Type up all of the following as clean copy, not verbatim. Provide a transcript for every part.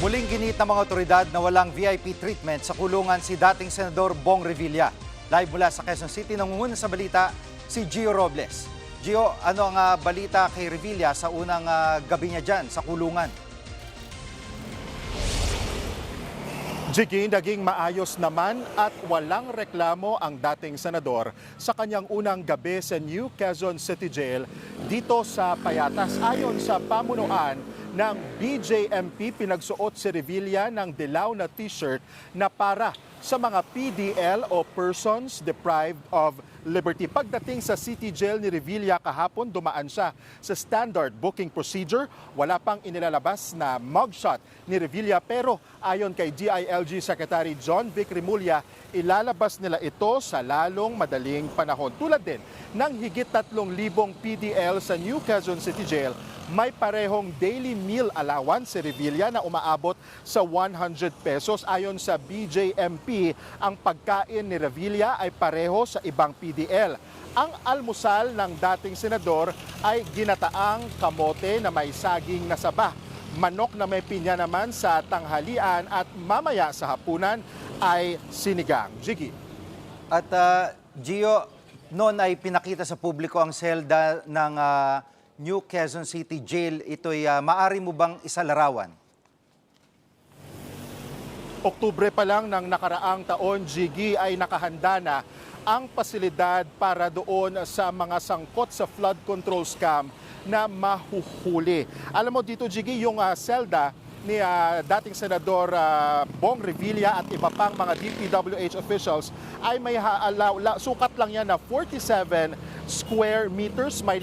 Muling ginit ng mga otoridad na walang VIP treatment sa kulungan si dating Senador Bong Revilla. Live mula sa Quezon City, nangunguna sa balita si Gio Robles. Gio, ano ang balita kay Revilla sa unang gabi niya dyan sa kulungan? Jiggy, naging maayos naman at walang reklamo ang dating senador sa kanyang unang gabi sa New Quezon City Jail dito sa Payatas. Ayon sa pamunuan ng BJMP, pinagsuot si Revilla ng dilaw na t-shirt na para sa mga PDL o Persons Deprived of Liberty. Pagdating sa City Jail ni Revilla kahapon, dumaan siya sa standard booking procedure. Wala pang inilalabas na mugshot ni Revilla, pero ayon kay DILG Secretary John Vic Rimulya, ilalabas nila ito sa lalong madaling panahon. Tulad din ng higit 3,000 PDL sa New Quezon City Jail, may parehong daily meal allowance si Revilla na umaabot sa 100 pesos. Ayon sa BJMP, ang pagkain ni Revilla ay pareho sa ibang PDL. Ang almusal ng dating senador ay ginataang kamote na may saging na saba, manok na may pinya naman sa tanghalian at mamaya sa hapunan ay sinigang. Jiggy. At Gio, noon ay pinakita sa publiko ang selda ng New Quezon City Jail. Ito'y maaari mo bang isalarawan? Oktubre pa lang ng nakaraang taon, Jiggy, ay nakahanda na ang pasilidad para doon sa mga sangkot sa flood control scam na mahuhuli. Alam mo dito, Jiggy, yung selda ni dating Senador Bong Revilla at iba pang mga DPWH officials ay may sukat lang yan na 47 square meters, may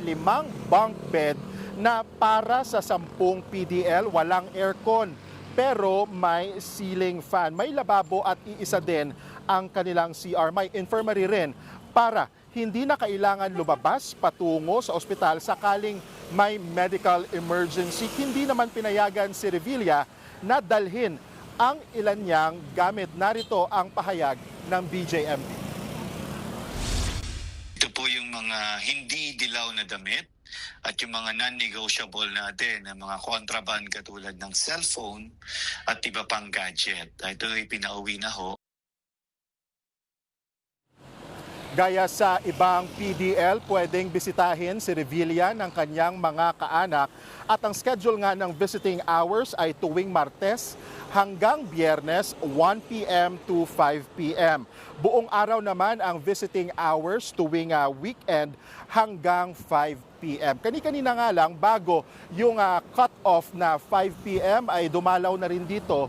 limang bunk bed na para sa 10 PDL, walang aircon. Pero may ceiling fan, may lababo at iisa din ang kanilang CR. May infirmary rin para hindi na kailangan lumabas patungo sa ospital sakaling may medical emergency. Hindi naman pinayagan si Revilla na dalhin ang ilan niyang gamit. Narito ang pahayag ng BJMP. Ito po yung mga hindi dilaw na damit at yung mga non-negotiable natin, ang mga contraband katulad ng cellphone at iba pang gadget. Ito ay pinauwi na ho. Gaya sa ibang PDL, pwedeng bisitahin si Revilla ng kanyang mga kaanak at ang schedule nga ng visiting hours ay tuwing Martes hanggang Biyernes 1 p.m. to 5 p.m. Buong araw naman ang visiting hours tuwing weekend hanggang 5 p.m. Kani-kanina nga lang bago yung cut-off na 5 p.m. ay dumalaw na rin dito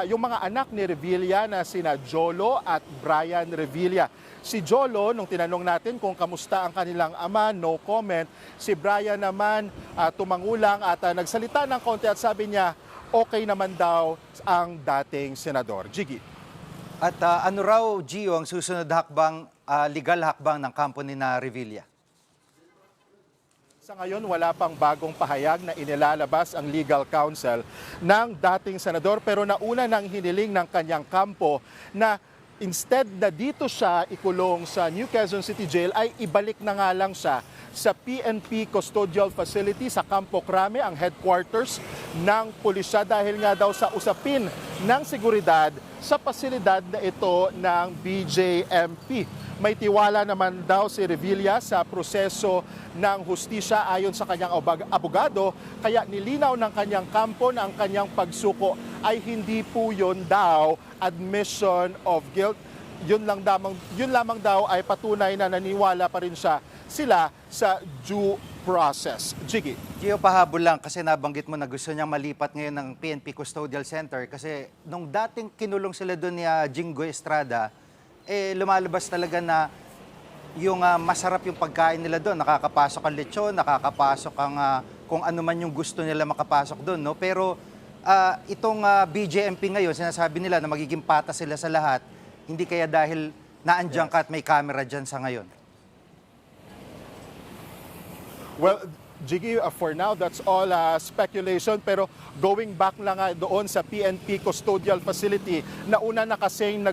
yung mga anak ni Revilla na sina Jolo at Brian Revilla. Si Jolo, nung tinanong natin kung kamusta ang kanilang ama, no comment. Si Brian naman tumangulang at nagsalita ng konti at sabi niya, okay naman daw ang dating senador. Jiggy. At ano raw, Gio, ang susunod hakbang, legal hakbang ng kampo ni na Revilla? Sa ngayon, wala pang bagong pahayag na inilalabas ang legal counsel ng dating senador, pero nauna nang hiniling ng kanyang kampo na instead na dito siya ikulong sa New Quezon City Jail ay ibalik na nga lang siya sa PNP Custodial Facility sa Campo Crame, ang headquarters ng pulisya, dahil nga daw sa usapin ng seguridad sa pasilidad na ito ng BJMP. May tiwala naman daw si Revilla sa proseso ng hustisya ayon sa kanyang abogado, kaya nilinaw ng kanyang kampo na ang kanyang pagsuko ay hindi po yun daw admission of guilt. Yun lamang daw ay patunay na naniwala pa rin sila sa due process. Jiggy. Gio, pahabol lang kasi nabanggit mo na gusto niyang malipat ngayon ng PNP Custodial Center kasi nung dating kinulong sila doon ni Jingo Estrada, lumalabas talaga na yung masarap yung pagkain nila doon. Nakakapasok ang lechon, nakakapasok ang kung ano man yung gusto nila makapasok doon. No? Pero itong BJMP ngayon, sinasabi nila na magiging patas sila sa lahat. Hindi kaya dahil naandyan ka at may camera dyan sa ngayon? Well, Jiggy, for now, that's all speculation. Pero going back lang doon sa PNP Custodial Facility, nauna na kasing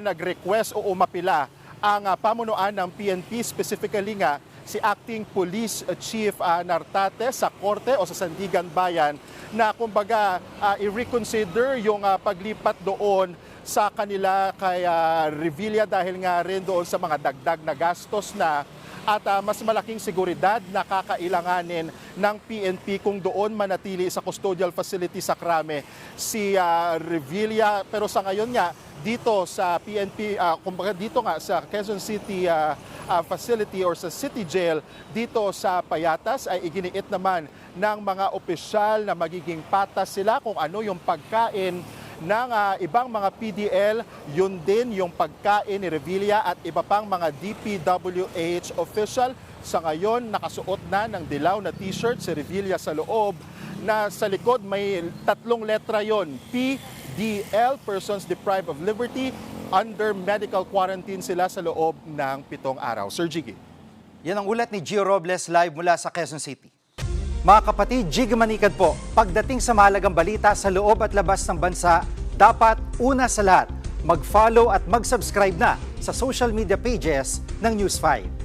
nag-request o umapila ang pamunuan ng PNP, specifically nga si Acting Police Chief Nartate sa korte o sa Sandigan Bayan na kumbaga i-reconsider yung paglipat doon sa kanila kay Revilla dahil nga rin doon sa mga dagdag na gastos na at mas malaking seguridad na kakailanganin ng PNP kung doon manatili sa custodial facility sa Krame si Revilla. Pero sa ngayon nga, dito sa PNP, kumbaga dito nga sa Quezon City facility or sa City Jail, dito sa Payatas ay iginiit naman ng mga opisyal na magiging patas sila kung ano yung pagkain ng ibang mga PDL, yun din yung pagkain ni Revilla at iba pang mga DPWH official. Sa ngayon, nakasuot na ng dilaw na t-shirt si Revilla sa loob na sa likod may 3 letra yon, PDL, Persons Deprived of Liberty. Under medical quarantine sila sa loob ng 7 araw. Sir Jiggy. Yan ang ulat ni Gio Robles live mula sa Quezon City. Mga kapatid, Jiggy Manikad po. Pagdating sa mahalagang balita sa loob at labas ng bansa, dapat una sa lahat, mag-follow at mag-subscribe na sa social media pages ng News 5.